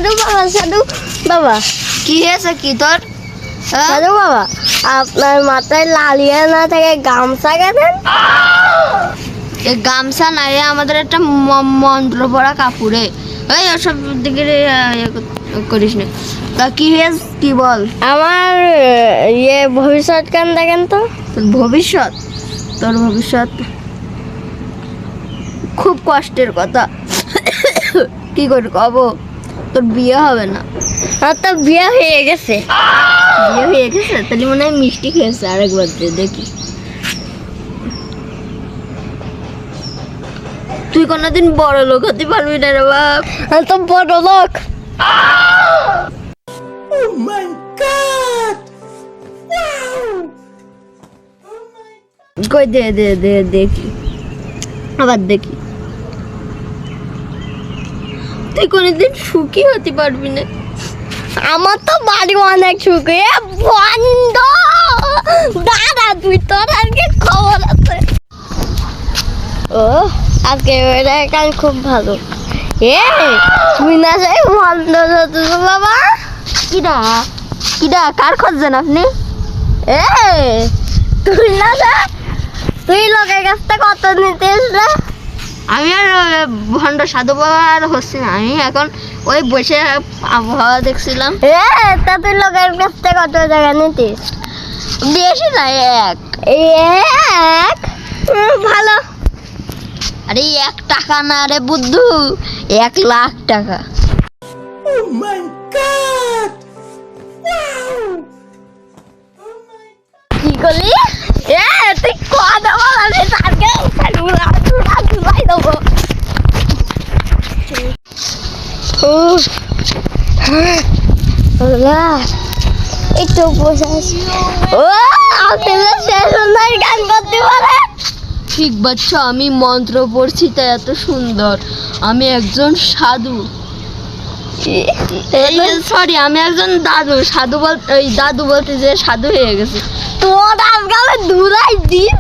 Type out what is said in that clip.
সাধু বাবা, সাধু বাবা। কি হয়েছে কি তোর? সাধু বাবা, আপনার মাথায় লালিয়া না থাকে গামছা কেনেন? এই গামছা নাই, আমাদের একটা মন্ত্র পড়া কাপড়ে। এই ওসব দিকে করিস না। তা কি হয়েছে কি বল? আমার ভবিষ্যৎ কেন দেখেন তো। তোর ভবিষ্যৎ, তোর ভবিষ্যৎ খুব কষ্টের কথা। কি করি কব, তোর বিয়ে হবে না। আমার তো বিয়ে হয়ে গেছে। বিয়ে হয়ে গেছে? তাহলে মনে হয় মিষ্টি খেয়েছে, আরেকবার দে দেখি। তুই কোনোদিন বড় লোক হতে পারবি না রে বাপ। আমি তো বড় লোক। কই দে দে দে দেখি, আবার দেখি। তুই কোনোদিন সুখী হতে পারবি না। আমার তো বাড়ি অনেক সুখে বন্ধ। দাদা তুই তোর আজকে খবর আছে। ও আজকে কাল খুব ভালো। তুই না যাই বন্ধ বাবা। কিডা কিডা কার খুঁজছেন আপনি? তুই না যা, তুই লোকের কাছ থেকে কত নিতে এসলে? আমি আর ভণ্ড সাধু বাবা আর হচ্ছি না, আমি এখন ওই বসে আবহাওয়া দেখছিলাম। তা তুই লোকের কাছ থেকে কত টাকা নিতিস? বেশি না, এক। এক ভালো। আরে 1 টাকা না রে বুদ্ধু, 1 লাখ টাকা। কি করলি? তুই কথা বলালি তাকে ঘুরাই দেবো। একটু বসে আছি। ও আপনি তো সে সুন্দর গান করতে পারে। ঠিক বাচ্চা, আমি মন্ত্র পড়ছি তাই এত সুন্দর। আমি একজন সাধু, সরি আমি একজন দাদু। সাধু বলতে ওই দাদু বলতে যে সাধু হয়ে গেছে। তোর আজকাল ধুলাই দিস।